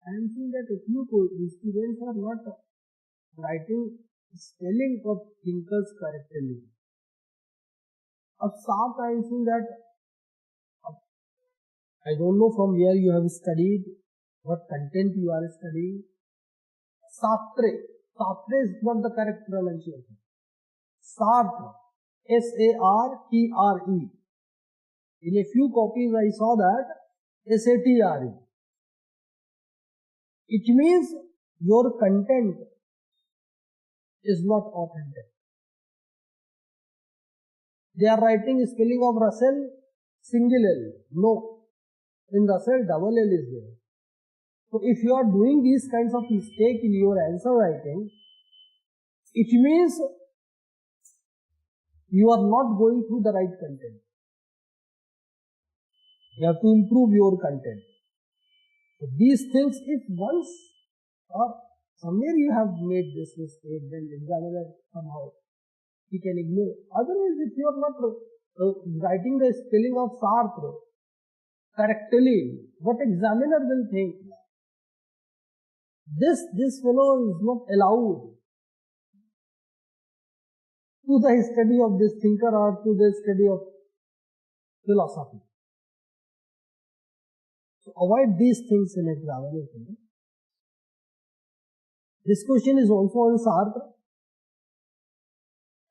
I am saying that if you students are not writing spelling of thinkers correctly. Of Sartre, I am saying that I don't know from where you have studied, what content you are studying. Sartre is not the correct pronunciation. Sartre, S-A-R-T-R-E. In a few copies I saw that S-A-T-R-E. It means your content is not authentic. They are writing spelling of Russell single L. No. In Russell double L is there. So if you are doing these kinds of mistake in your answer writing, it means you are not going through the right content. You have to improve your content. So these things, if once or somewhere you have made this mistake, then examiner somehow he can ignore. Otherwise, if you are not writing the spelling of Sartre correctly, what examiner will think? This fellow is not allowed to the study of this thinker or to the study of philosophy. So avoid these things in examination. This question is also on Sartre.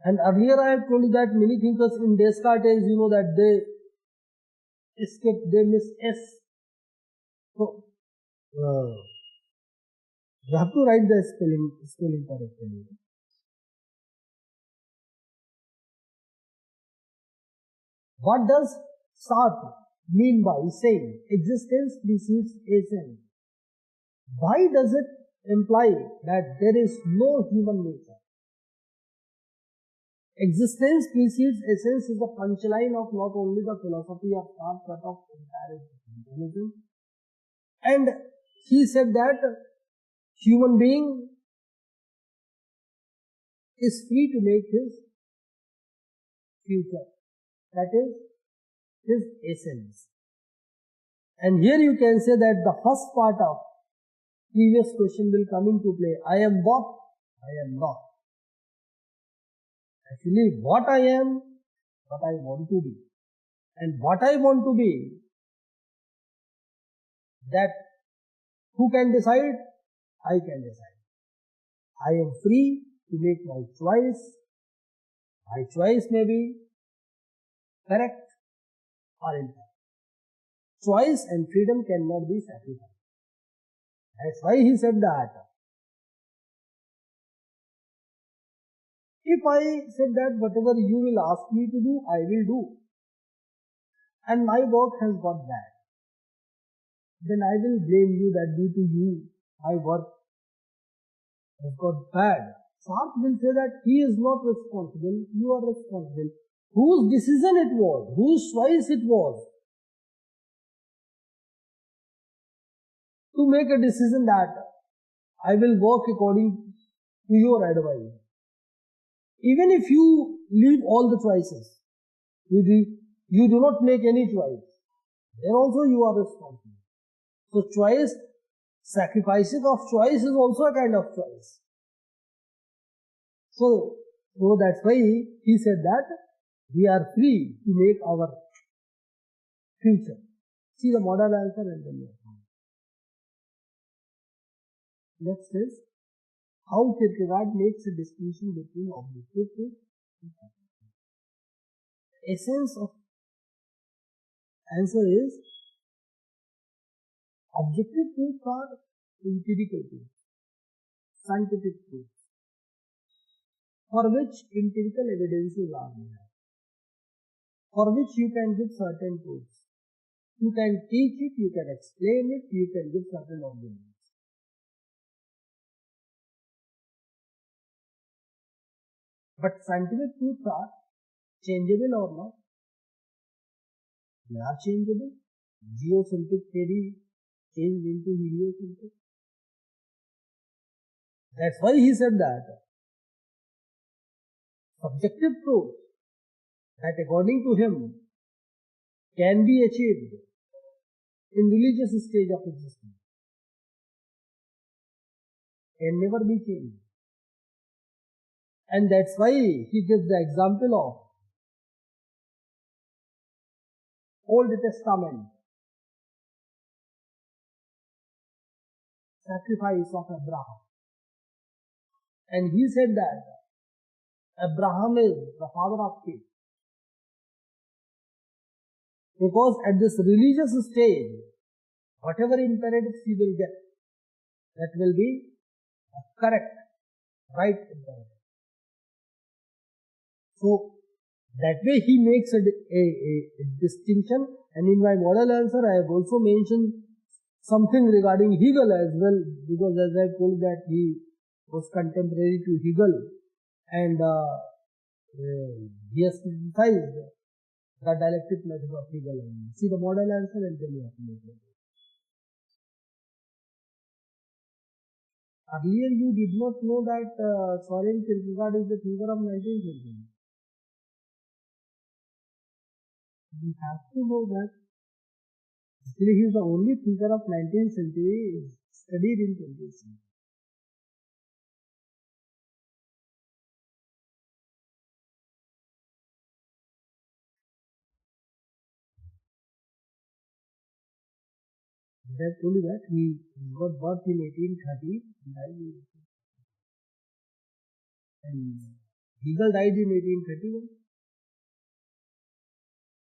And earlier I have told you that many thinkers in Descartes, you know that they miss S. So, you have to write the spelling correctly. What does Sartre mean by saying existence precedes essence? Why does it imply that there is no human nature? Existence precedes essence is the punchline of not only the philosophy of Sartre but of entire intelligence. And he said that human being is free to make his future. That is his essence. And here you can say that the first part of previous question will come into play. I am what? I am not. Actually, what I am, what I want to be. And what I want to be, that who can decide? I can decide. I am free to make my choice. My choice may be correct or incorrect. Choice and freedom cannot be sacrificed. That's why he said that. If I said that whatever you will ask me to do, I will do, and my work has got bad, then I will blame you that due to you, my work has got bad. Sartre will say that he is not responsible, you are responsible. Whose decision it was, whose choice it was to make a decision that I will work according to your advice. Even if you leave all the choices, you do not make any choice, then also you are responsible. So choice, sacrificing of choice is also a kind of choice. So that's why he said that we are free to make our future. See the model answer and then you have. Next is, how Kierkegaard makes a distinction between objective truth and subjective truth. Essence of answer is, objective truths are empirical truths, scientific truths, for which empirical evidences are there, for which you can give certain proofs. You can teach it, you can explain it, you can give certain arguments. But scientific truths are changeable or not? They are changeable. Geocentric theory changed into heliocentric. That's why he said that subjective truth that according to him can be achieved in religious stage of existence. can never be changed. And that's why he gives the example of Old Testament sacrifice of Abraham. And he said that Abraham is the father of faith. Because at this religious stage, whatever imperatives he will get, that will be a correct, right imperative. So, that way he makes a distinction. And in my model answer, I have also mentioned something regarding Hegel as well, because as I told that he was contemporary to Hegel, and he has criticized the dialectic method of Hegel. See the model answer and then you have to make it. Earlier you did not know that Soren Kierkegaard is the thinker of 19th century. You have to know that. Actually, he is the only thinker of 19th century studied in 20th century. I told you that he got birth in 1830 and died in 1830. And Hegel died in 1831.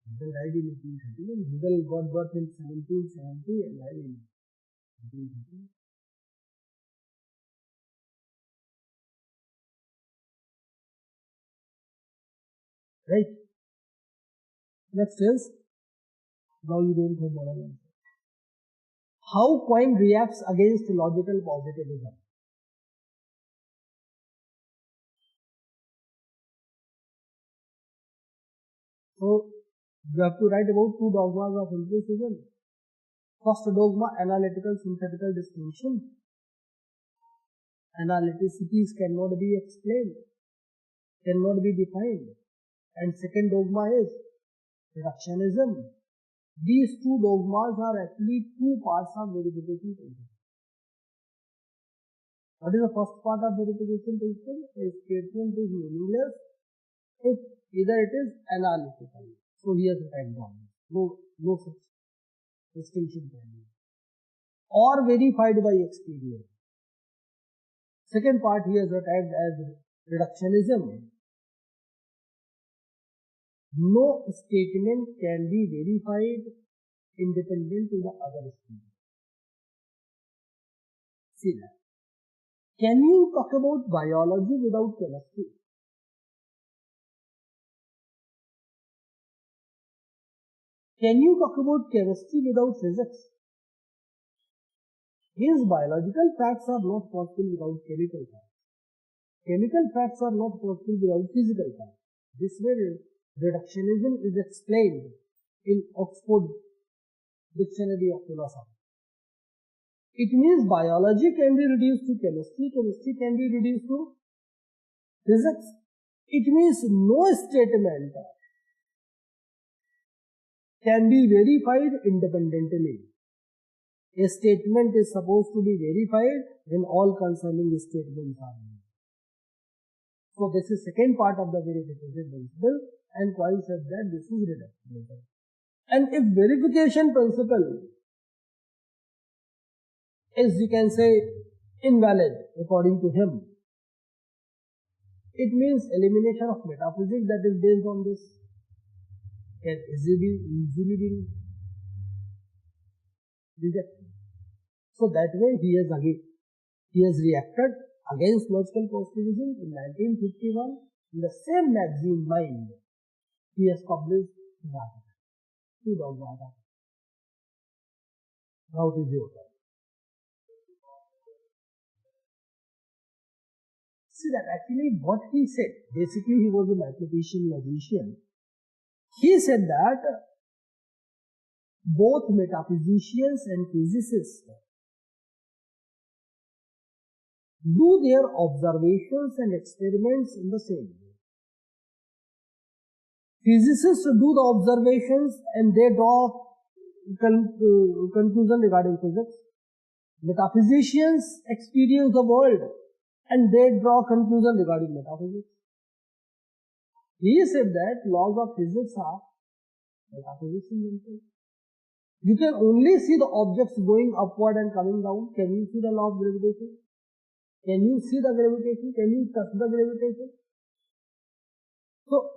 Hegel died in 1831. Hegel got birth in 1770 and died in 1830. Right? Next is, now you don't have model answer. How Quine reacts against logical positivism. So, you have to write about two dogmas of empiricism. First dogma, analytical synthetical distinction. Analyticities cannot be explained, cannot be defined. And second dogma is reductionism. These two dogmas are actually two parts of verification principle. What is the first part of verification principle? A statement is meaningless if either it is analytical. So he has written down. No such distinction can be. Or verified by experience. Second part he has tagged as reductionism. No statement can be verified independent to the other statement. See that. Can you talk about biology without chemistry? Can you talk about chemistry without physics? Hence, biological facts are not possible without chemical facts. Chemical facts are not possible without physical facts. This way, reductionism is explained in Oxford Dictionary of Philosophy. It means biology can be reduced to chemistry, chemistry can be reduced to physics. It means no statement can be verified independently. A statement is supposed to be verified when all concerning statements are made. So this is second part of the verification principle, and Quine said that this is reductionism. And if verification principle is, you can say, invalid according to him, it means elimination of metaphysics that is based on this can easily be rejected. So that way he has reacted against logical positivism in 1951 in the same magazine Mind. He has published an article. Two dogma. Now it is your turn. See that actually what he said, basically he was a mathematician, magician. He said that both metaphysicians and physicists do their observations and experiments in the same way. Physicists do the observations and they draw conclusion regarding physics. Metaphysicians experience the world and they draw conclusion regarding metaphysics. He said that laws of physics are metaphysics in themselves. You can only see the objects going upward and coming down. Can you see the law of gravitation? Can you see the gravitation? Can you touch the gravitation? So,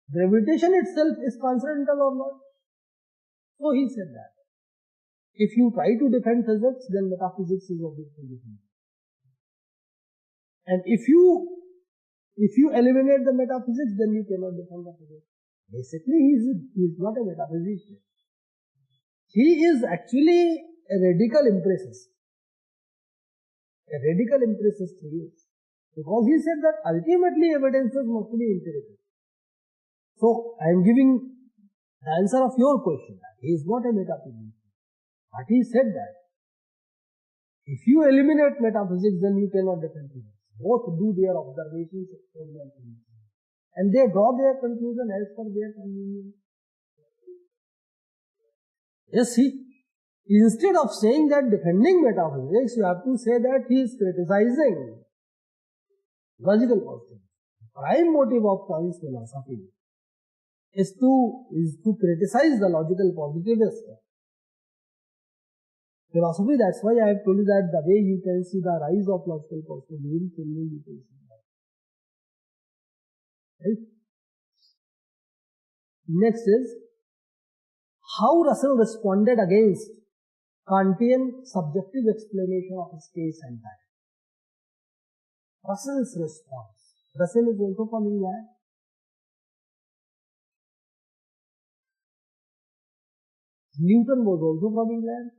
gravitation itself is transcendental or not? So he said that. If you try to defend physics, then metaphysics is obviously different. And if you eliminate the metaphysics, then you cannot defend the physics. Basically, he is not a metaphysician. He is actually a radical empiricist. A radical empiricist he is. Because he said that ultimately evidences must be empirical. So, I am giving the answer of your question. He is not a metaphysician. But he said that if you eliminate metaphysics, then you cannot defend physics. Both do their observations, experiments, and they draw their conclusion as per their convenience. Yes, instead of saying that defending metaphysics, you have to say that he is criticizing logical positivism. Prime motive of science philosophy is to criticize the logical positivist philosophy. That's why I have told you that the way you can see the rise of logical positivism, you can see that. Right? Next is how Russell responded against Kantian subjective explanation of space and time. Russell's response. Russell is also from England. Newton was also from England.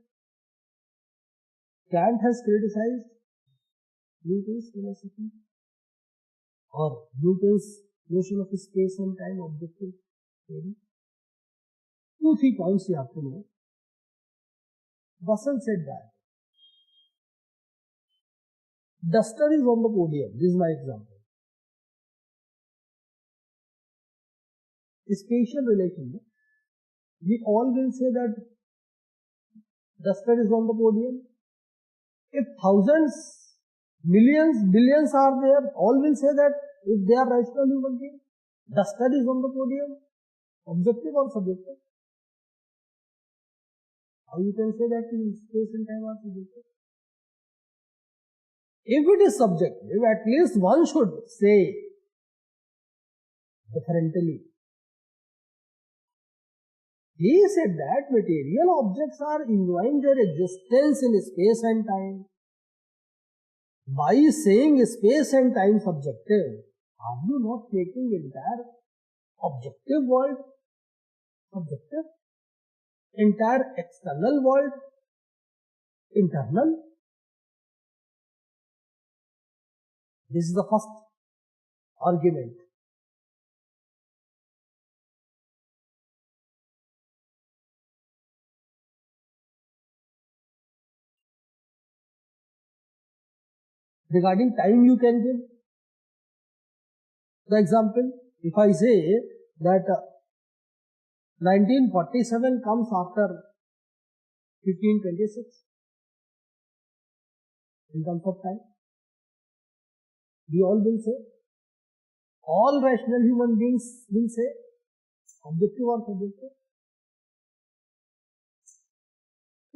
Kant has criticized Newton's philosophy or Newton's notion of space and time objective theory. 2-3 points you have to know. Russell said that duster is on the podium. This is my example. Spatial relation. We all will say that duster is on the podium. If thousands, millions, billions are there, all will say that if they are rational human beings, duster is on the podium. Objective or subjective? How you can say that space and time are subjective? If it is subjective, at least one should say differently. He said that material objects are enjoying their existence in space and time. By saying space and time subjective, are you not making entire objective world subjective? Entire external world internal? This is the first argument. Regarding time, you can give the example. If I say that 1947 comes after 1526 in terms of time, we all will say, all rational human beings will say, objective or subjective.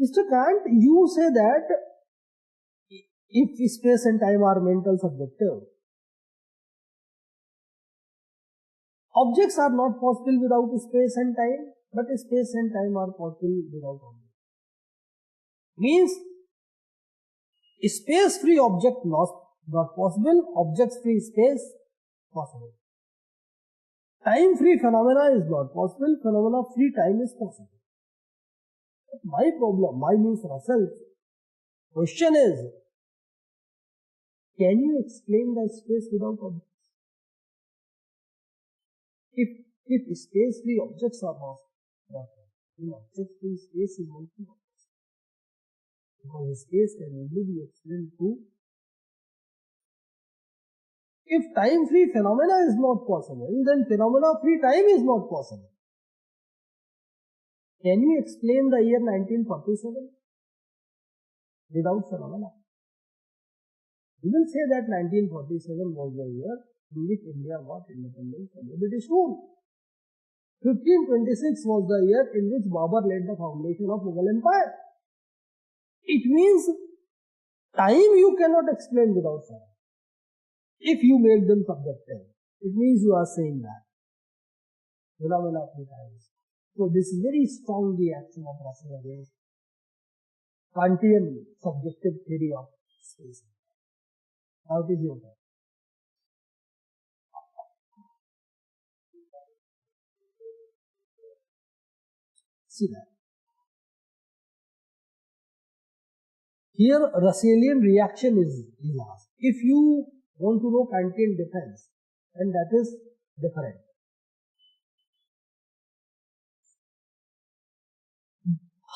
Mr. Kant, you say that if space and time are mental subjective, objects are not possible without space and time, but space and time are possible without objects. Means, space-free object not possible, object-free space possible. Time-free phenomena is not possible, phenomena-free time is possible. But my problem, means Russell's question is, can you explain the space without objects? If space-free objects are not possible, then object-free space is also not possible. Because space can only be explained through. If time-free phenomena is not possible, then phenomena-free time is not possible. Can you explain the year 1947? without phenomena. We will say that 1947 was the year in which India got independence from the British rule. 1526 was the year in which Babur laid the foundation of Mughal Empire. It means time you cannot explain without phenomena. If you make them subjective, it means you are saying that phenomena of time. So this is very strong reaction of Russell against Kantian subjective theory of space. Now it is your turn. See that. Here Russellian reaction is asked. If you want to know Kantian defense, then that is different.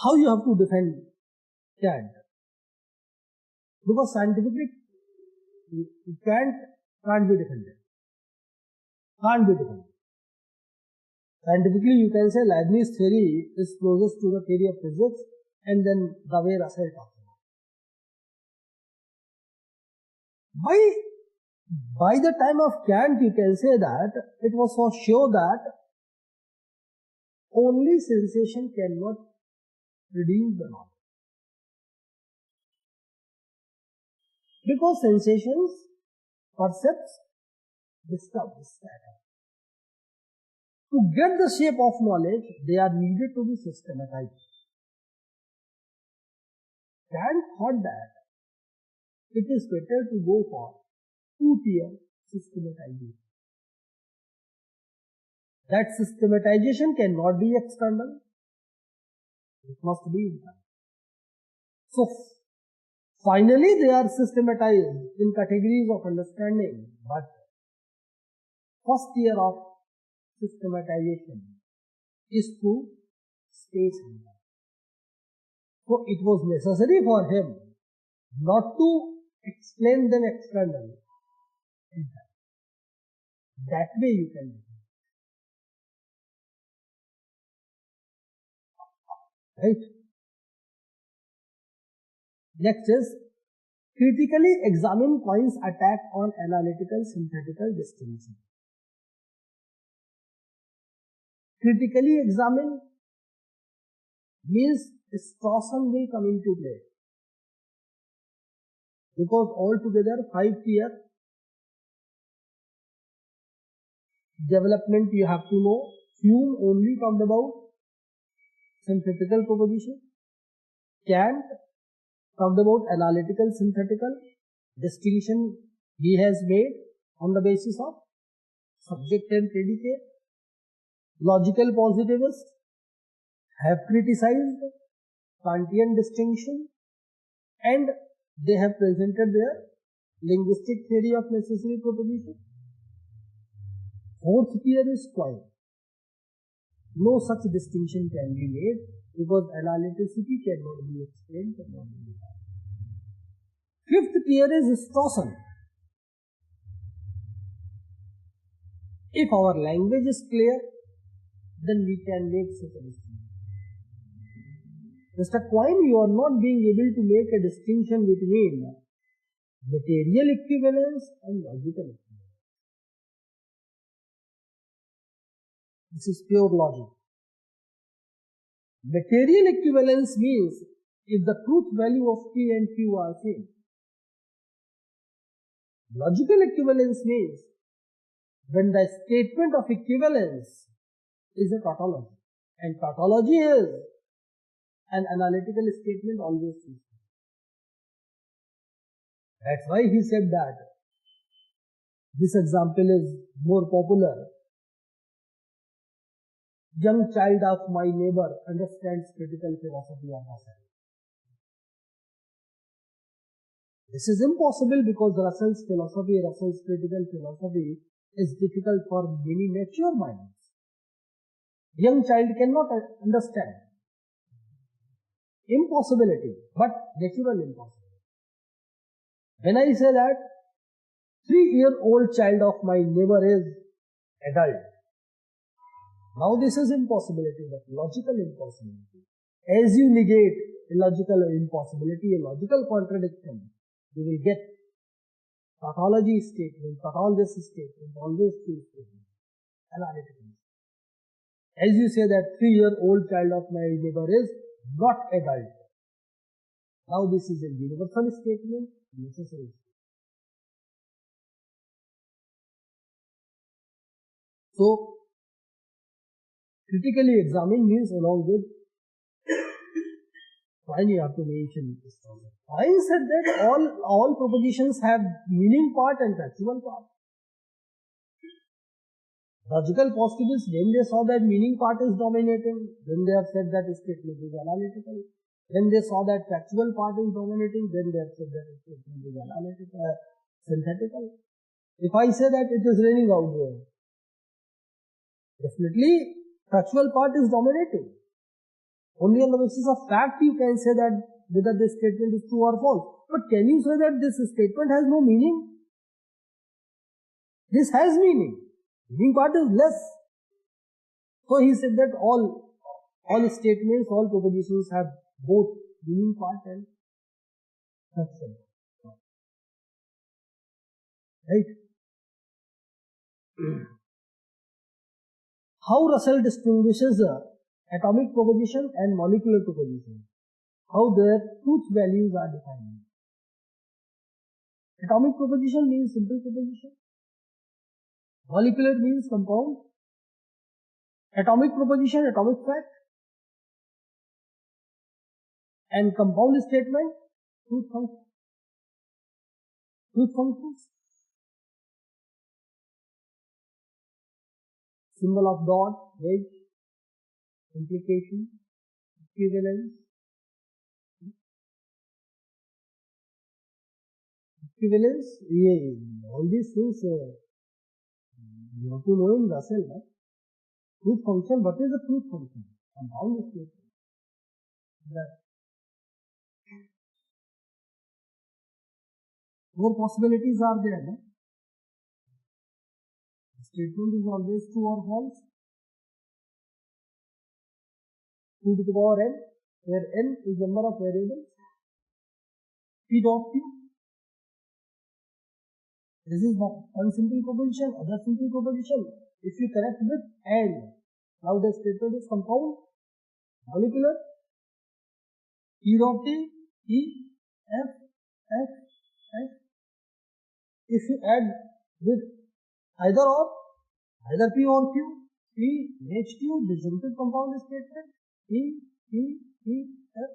How you have to defend Kant? Because scientifically Kant can't be defended. Can't be defended. Scientifically you can say Leibniz theory is closest to the theory of physics and then the way Russell talks about. By the time of Kant you can say that it was for sure that only sensation cannot redeem the knowledge. Because sensations, percepts, disturb, scatter. To get the shape of knowledge, they are needed to be systematized. Kant thought that it is better to go for two-tier systematization. That systematization cannot be external, it must be internal. So, finally they are systematized in categories of understanding, but first tier of systematization is through space and time. So it was necessary for him not to explain them externally. That way you can do it. Right? Next is critically examine Quine's attack on analytical synthetical distinction. Critically examine means Strawson will come into play. Because altogether 5-tier development you have to know. Hume only talked about synthetical proposition. Kant talked about analytical synthetical distinction he has made on the basis of subject and predicate. Logical positivists have criticized Kantian distinction and they have presented their linguistic theory of necessary proposition. Fourth tier is Quine. No such distinction can be made because analyticity cannot be explained, cannot be defined. Fifth tier is Strawson. If our language is clear, then we can make such a distinction. Mr. Quine, you are not being able to make a distinction between material equivalence and logical equivalence. This is pure logic. Material equivalence means if the truth value of P and Q are same. Logical equivalence means when the statement of equivalence is a tautology, and tautology is an analytical statement always is. That's why he said that this example is more popular. Young child of my neighbor understands critical philosophy of Russell. This is impossible because Russell's philosophy, Russell's critical philosophy is difficult for many mature minds. Young child cannot understand. Impossibility, but natural impossibility. When I say that 3-year-old child of my neighbor is adult, now this is impossibility, but logical impossibility. As you negate illogical impossibility, a logical contradiction, you will get tautology statement, tautologous statement, always true statement, analytical. As you say that 3-year-old child of my neighbor is not adult. Now this is a universal statement, necessary statement. So, critically examine means along with why you have to mention this. I said that all propositions have meaning part and factual part. Logical positivists, when they saw that meaning part is dominating, then they have said that statement is analytical. When they saw that factual part is dominating, then they have said that statement is analytical, synthetical. If I say that it is raining out there, definitely factual part is dominating. Only on the basis of fact you can say that whether this statement is true or false. But can you say that this statement has no meaning? This has meaning. Meaning part is less. So he said that all statements, all propositions have both meaning part and factual part. Right? How Russell distinguishes atomic proposition and molecular proposition. How their truth values are defined. Atomic proposition means simple proposition. Molecular means compound. Atomic proposition, atomic fact. And compound statement, truth function. Truth functions. Symbol of dot, wedge, implication, equivalence. Equivalence, all these things you have to know in Russell. Right? Truth function, what is the truth function? Compound statement. That. Four possibilities are there. No? The statement is always true or false. 2 to the power n, where n is number of variables. P dot q. This is one simple proposition, other simple proposition. If you connect with and, now the statement is compound, molecular, P dot T, E, F, F, F. If you add with either or, either P or Q, P, H, Q, disjunctive compound statement, P, P, P, F.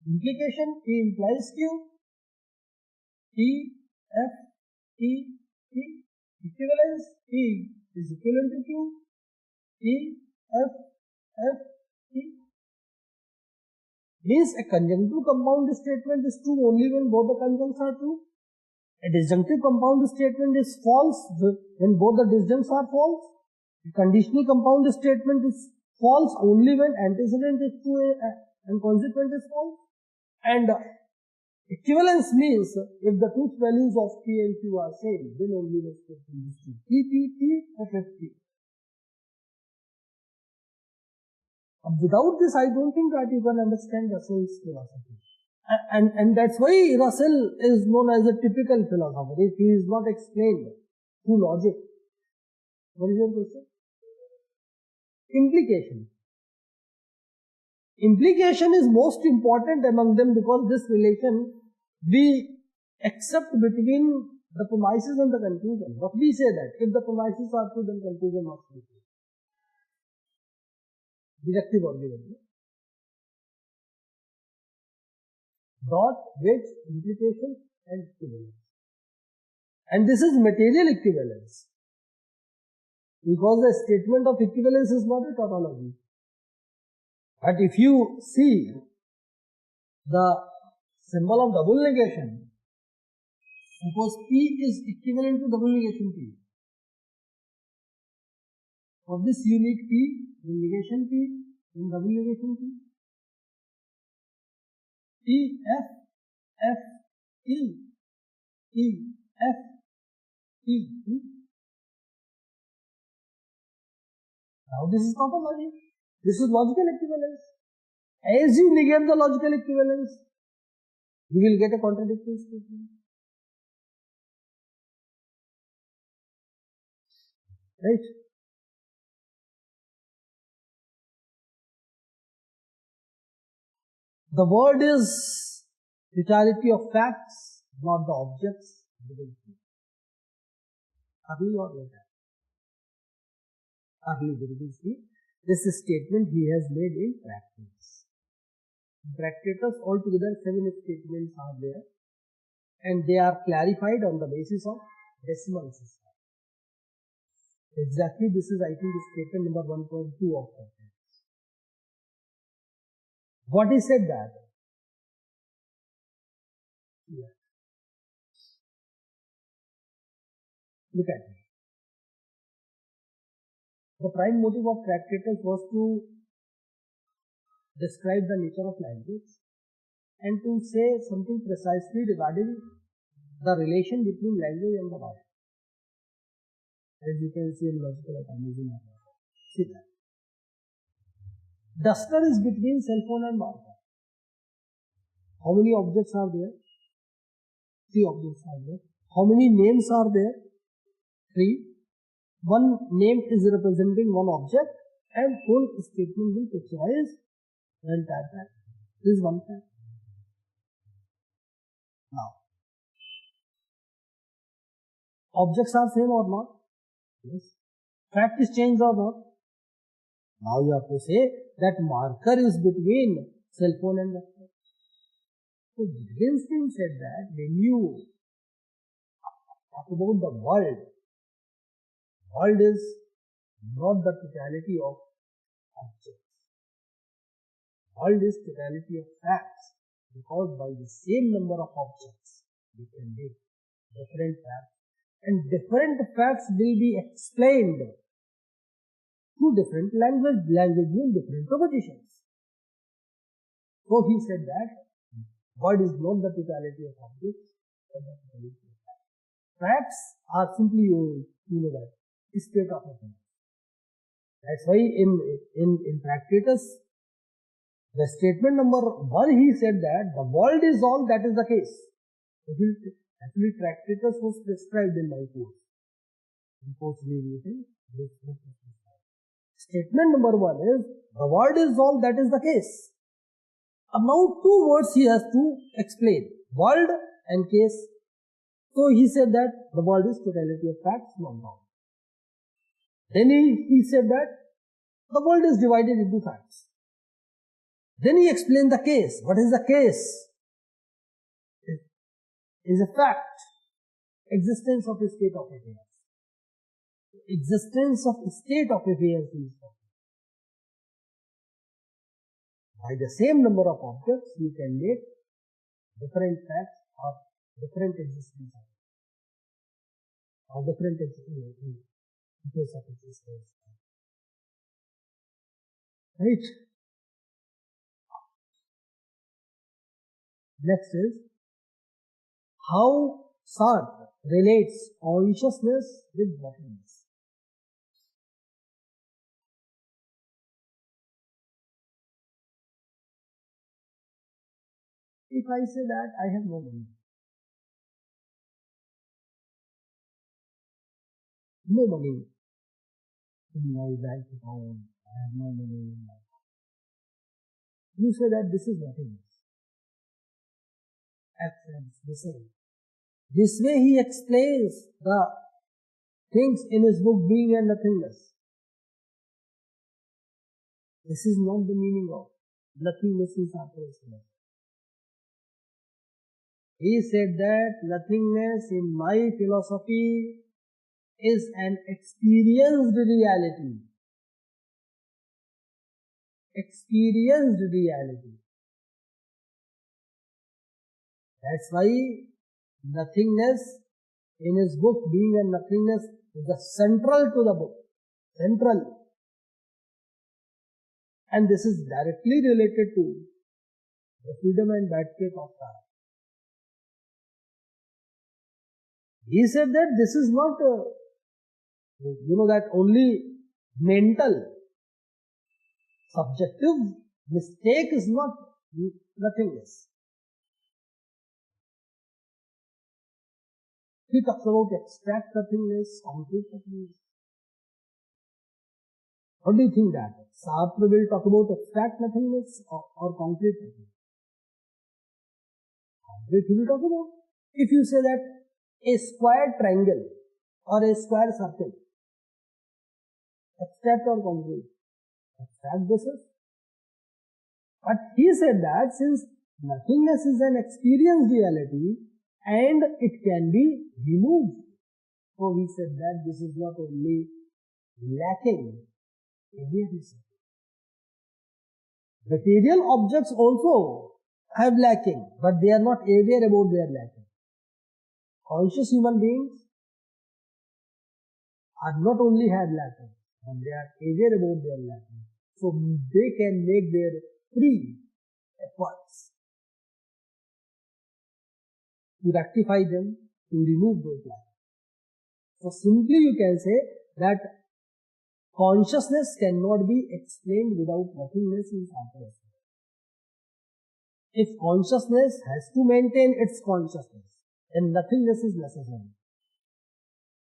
Implication, P implies Q, P, F, T, T. Equivalence, T is equivalent to Q, T, F, F, T. Means a conjunctive compound statement is true only when both the conjuncts are true. A disjunctive compound statement is false when both the disjuncts are false. A conditional compound statement is false only when antecedent is true and consequent is false. And equivalence means if the truth values of P and Q are same, then only the statement is true. P, P, P, F, F, P. Without this, I don't think that you can understand Russell's philosophy. And that's why Russell is known as a typical philosopher. If he is not explained through logic. What is your question? Implication. Implication is most important among them because this relation we accept between the premises and the conclusion. But we say that if the premises are true, then conclusion must be true. Directive or given. Dot, wedge, implication and equivalence. And this is material equivalence. Because the statement of equivalence is not a tautology. But if you see the symbol of double negation, suppose P is equivalent to double negation P. For this you need P, then negation P, then double negation P. P, F, F, E, E, F, E, E. Now this is tautology. This is logical equivalence. As you negate the logical equivalence, you will get a contradictory statement. Right? The word is totality of facts, not the objects. Agree or not? Agree. This statement he has made in practice. Practices altogether 7 statements are there, and they are clarified on the basis of decimal system. Exactly, this is, I think, statement number 1.2 of practice. What he said that? Yeah. Look at me. The prime motive of practices was to describe the nature of language and to say something precisely regarding the relation between language and the body. As you can see in logical atomism. See that. Duster is between cell phone and marker. How many objects are there? 3 objects are there. How many names are there? 3. One name is representing one object, and whole statement will picturize the entire fact. This is one fact. Now, objects are same or not? Yes. Fact is changed or not? Now you have to say that marker is between cell phone and laptop. So Wittgenstein said that when you talk about the world is not the totality of objects. World is totality of facts, because by the same number of objects we can make different facts, and different facts will be explained through different language in different propositions. So he said that world is not the totality of objects, but the totality of facts. Facts are simply that state of affairs. That's why in practice, the statement number 1, he said that the world is all that is the case. Actually, practice was prescribed in my course. Statement number 1 is the world is all that is the case. Now 2 words he has to explain, world and case. So he said that the world is totality of facts, not bound. Then he said that the world is divided into facts. Then he explained the case. What is the case? It is a fact. Existence of a state of affairs. Existence of a state of affairs is by the same number of objects, you can make different facts or different existence or different existence of existence. Right? Next is how Sartre relates consciousness with nothingness. If I say that I have no money, in my bank account, I have no money in my account. You say that this is nothingness. Absence, the same. This way he explains the things in his book, Being and Nothingness. This is not the meaning of nothingness in Sartre. He said that nothingness in my philosophy is an experienced reality. Experienced reality. That's why nothingness in his book, Being and Nothingness, is the central to the book. Central. And this is directly related to the freedom and bad faith of Sartre. He said that this is not, that only mental, subjective Mistake is not nothingness. He talks about abstract nothingness, concrete nothingness. What do you think that? Sartre will talk about abstract nothingness or concrete nothingness? Concrete he will talk about. If you say that a square triangle or a square circle, abstract or concrete? Abstract basis. But he said that since nothingness is an experienced reality and it can be removed, so he said that this is not only lacking, material objects also have lacking, but they are not aware about their lacking. Conscious human beings are not only have lacking, but they are aware about their lacking. So they can make their free efforts to rectify them, to remove those lacking. So simply you can say that consciousness cannot be explained without nothingness in Sartre. If consciousness has to maintain its consciousness, then nothingness is necessary.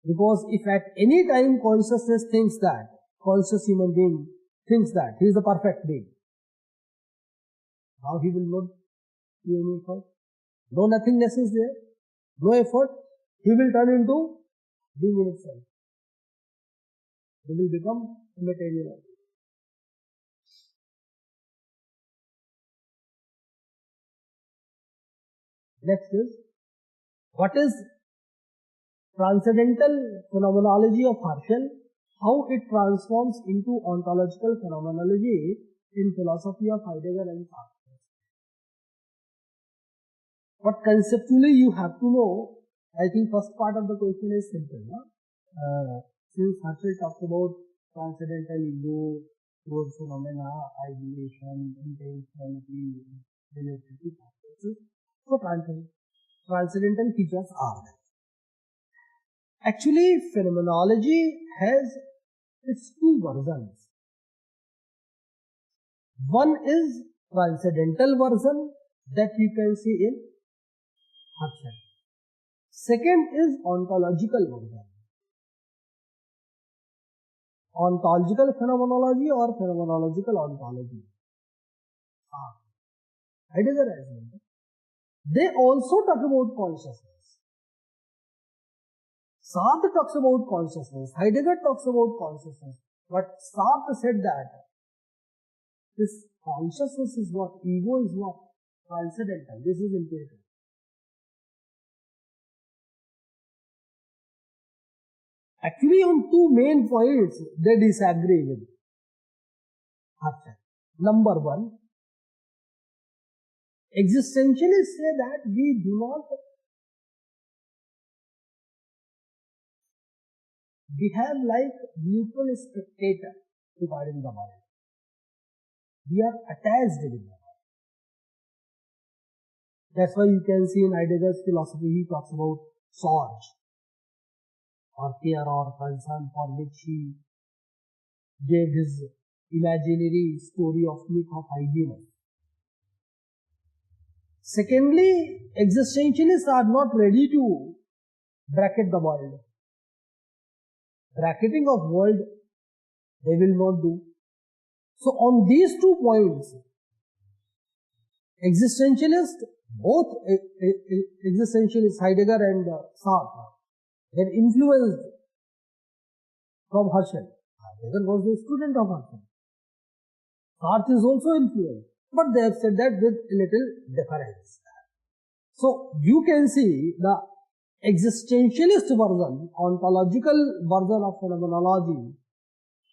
Because if at any time consciousness thinks that, conscious human being thinks that he is the perfect being, now he will not do any effort. No nothingness is there, no effort, he will turn into being in itself. He will become immaterial. Next is, what is transcendental phenomenology of Herschel? How it transforms into ontological phenomenology in philosophy of Heidegger and Sartre. But conceptually you have to know, I think first part of the question is simple. Since Herschel talks about transcendental ego, those phenomena, ideation, intentionality, relativity, processes, so transcendental features are there. Actually, phenomenology has its two versions. One is transcendental version that you can see in Herschel. Second is ontological version. Ontological phenomenology or phenomenological ontology. Heidegger as well. They also talk about consciousness. Sartre talks about consciousness. Heidegger talks about consciousness. But Sartre said that this consciousness is what, ego is what, transcendental. This is empirical. Actually, on two main points, they disagree with Herschel. Number one, existentialists say that we do not behave like neutral spectator regarding the world. We are attached with the world. That's why you can see in Heidegger's philosophy, he talks about sorge, or care or concern, for which he gave his imaginary story of myth of Hyginus. Secondly, existentialists are not ready to bracket the world. Bracketing of world, they will not do. So on these 2 points, existentialists, both existentialists, Heidegger and Sartre, they're influenced from Herschel. Heidegger was a student of Herschel. Sartre is also influenced, but they have said that with a little difference. So you can see the existentialist version, ontological version of phenomenology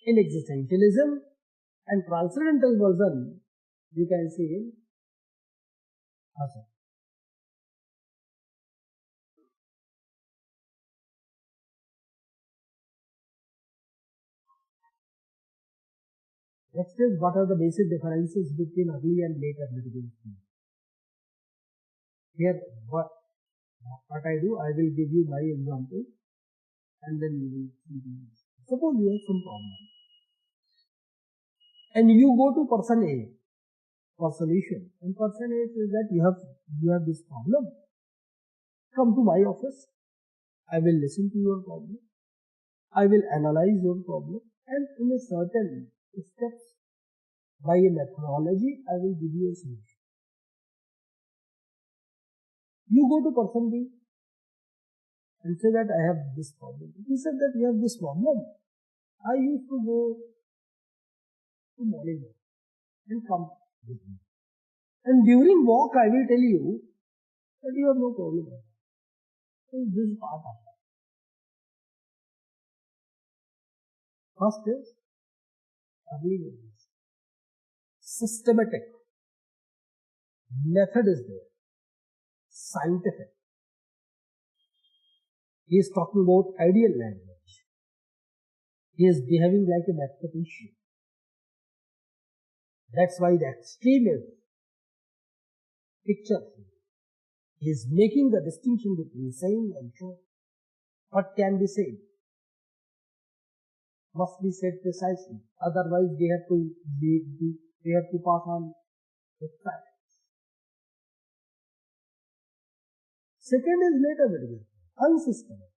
in existentialism, and transcendental version you can see in Herschel. Next is, what are the basic differences between early and later litigation? Here, what I do, I will give you my example and then you will see. Suppose you have some problem and you go to person A for solution. And person A says that you have this problem. Come to my office. I will listen to your problem. I will analyze your problem, and in a certain steps, by a methodology, I will give you a solution. You go to person B and say that I have this problem. He said that you have this problem. I used to go to morning walk and come with me. And during walk, I will tell you that you have no problem. So this is part of that. First is early awareness. Systematic. Method is there. Scientific. He is talking about ideal language. He is behaving like a mathematician. That's why the extreme is picture. He is making the distinction between saying and showing. What can be said must be said precisely. Otherwise, they have to pass on the facts. Second is later unsystematic.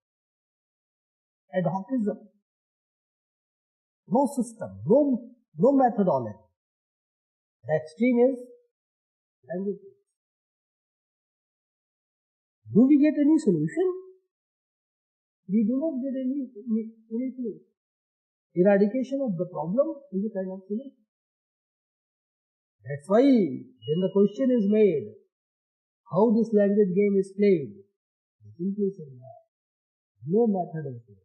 Adhocism. No system, no methodology. The extreme is language. Do we get any solution? We do not get any solution. Eradication of the problem is a kind of solution. That's why when the question is made, how this language game is played, simply say that no method is there.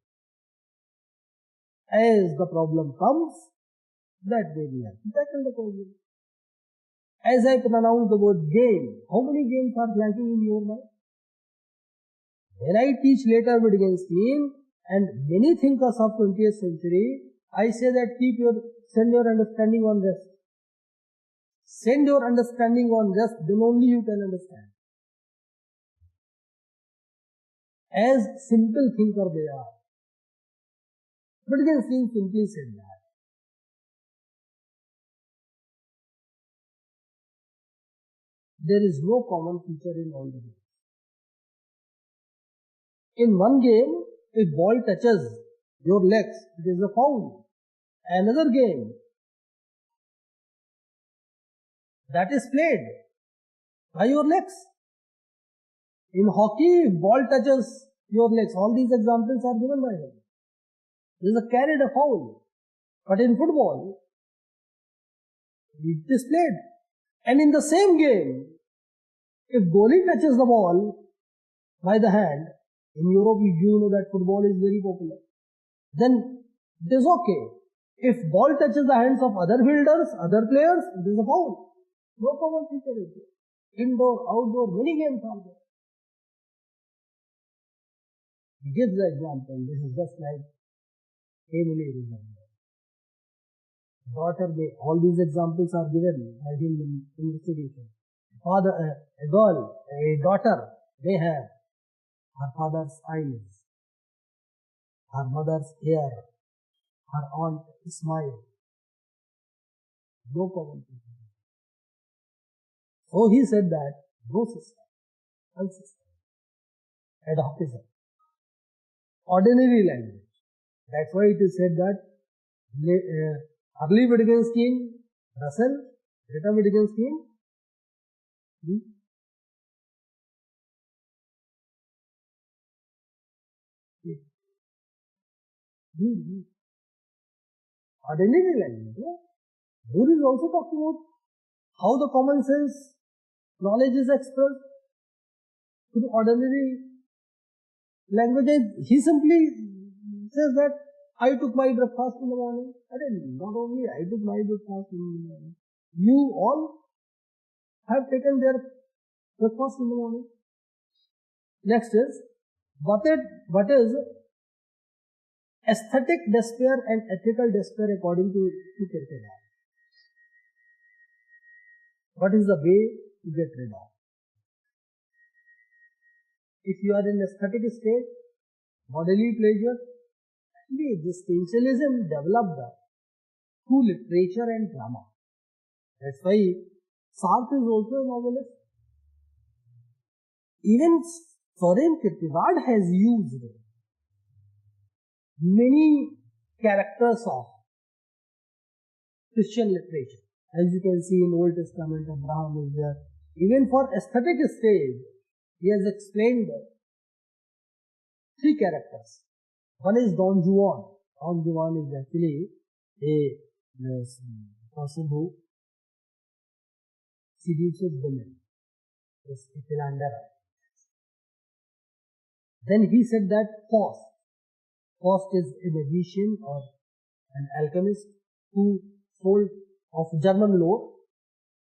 As the problem comes, that way we have to tackle the problem. As I pronounce the word game, how many games are lacking in your mind? When I teach later Wittgenstein and many thinkers of 20th century, I say that send your understanding on rest. Send your understanding on rest, then only you can understand. As simple thinker they are. Wittgenstein simply said that. There is no common feature in all the games. In one game, if ball touches your legs, it is a foul. Another game that is played by your legs. In hockey, if ball touches your legs, all these examples are given by him. There is a carried a foul. But in football, it is played. And in the same game, if goalie touches the ball by the hand, in Europe you know that football is very popular, then it is okay. If ball touches the hands of other fielders, other players, it is a foul. No common feature is there. Indoor, outdoor, many games are there. He gives the example. This is just like Emily example. Daughter, all these examples are given by him in investigation. Father, a girl, a daughter, they have her father's eyes, her mother's hair, her aunt's smile. No common feature. So he said that no system, unsystem, adhocism, ordinary language. That's why it is said that early Wittgenstein, Russell, later Wittgenstein, ordinary language. Moore is also talking about how the common sense knowledge is expressed through ordinary language. He simply says that I took my breakfast in the morning. Not only I took my breakfast in the morning. You all have taken their breakfast in the morning. Next is, what is aesthetic despair and ethical despair according to Kierkegaard? What is the way to get rid of? If you are in aesthetic state, bodily pleasure, the existentialism developed through literature and drama. That's why Sartre is also a novelist. Even Soren Kierkegaard has used many characters of Christian literature. As you can see in Old Testament, Abraham is there. Even for aesthetic stage, he has explained 3 characters. One is Don Juan. Don Juan is actually a person who seduces women. Is a philanderer. Then he said that Faust is a magician or an alchemist who sold of German lord,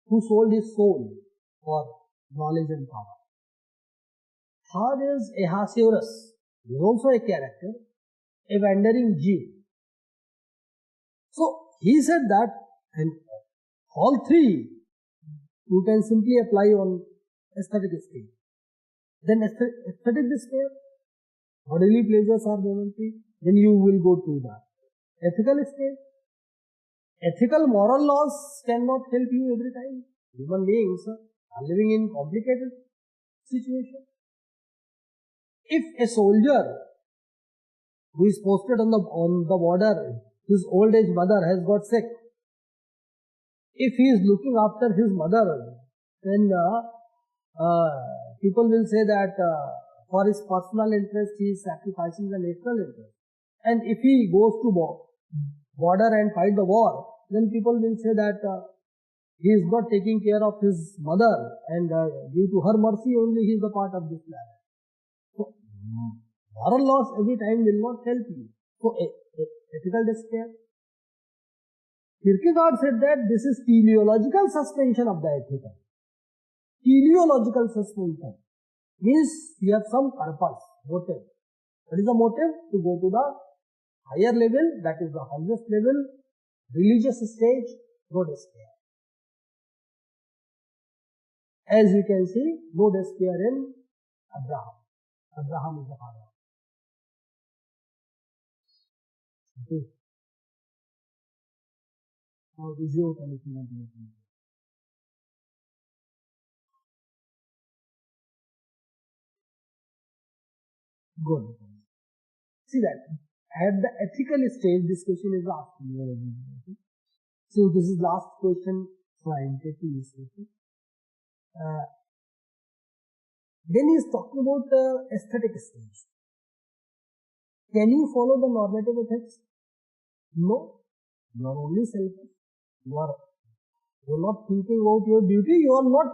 who sold his soul for knowledge and power. Third is Ahasuerus. He is also a character, a wandering Jew. So he said that, and all 3 you can simply apply on aesthetic scale. Then aesthetic scale, bodily pleasures are momentary. Then you will go to the ethical scale. Ethical moral laws cannot help you every time. Human beings are living in complicated situations. If a soldier who is posted on the border, his old age mother has got sick, if he is looking after his mother, then people will say that for his personal interest he is sacrificing the national interest. And if he goes to border and fight the war, then people will say that he is not taking care of his mother, and due to her mercy only he is a part of this land. So moral laws every time will not help you. So ethical despair. Kierkegaard said that this is teleological suspension of the ethical. Teleological suspension means you have some purpose, motive. What is the motive? To go to the higher level, that is the highest level, religious stage, no despair. As you can see, no despair in Abraham. Abraham is the father. Okay. Now is your commitment. Good. See that at the ethical stage, this question is asked. So this is last question. So I am taking this question. Then he is talking about the aesthetic stage. Can you follow the normative ethics? No. You are only selfish. You are not thinking about your duty. You are not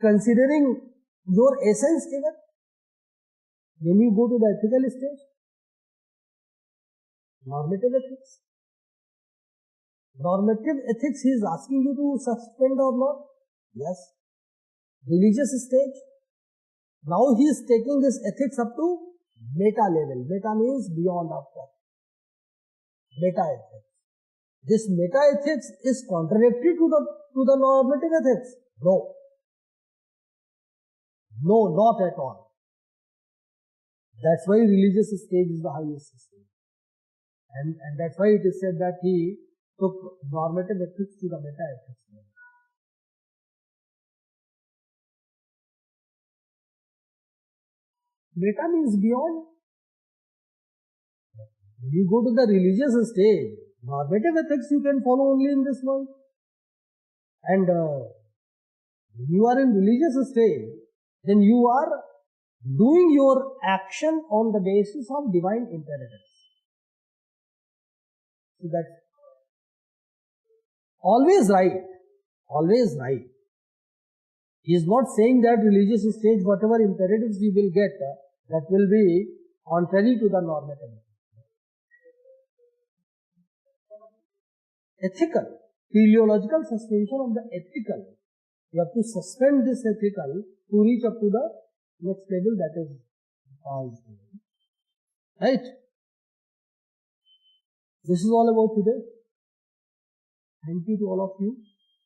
considering your essence even. When you go to the ethical stage, normative ethics. Normative ethics, he is asking you to suspend or not? Yes. Religious stage. Now he is taking this ethics up to meta level. Meta means beyond after. Meta ethics. This meta ethics is contradictory to the normative ethics. No. No, not at all. That's why religious stage is the highest stage. And that's why it is said that he took normative ethics to the meta ethics. Meta means beyond. When you go to the religious stage, normative ethics you can follow only in this world. And when you are in religious stage, then you are doing your action on the basis of divine imperatives. So that's always right. Always right. He is not saying that religious stage, whatever imperatives we will get, that will be contrary to the normative. Ethical, teleological suspension of the ethical. You have to suspend this ethical to reach up to the next level, that is right. This is all about today. Thank you to all of you.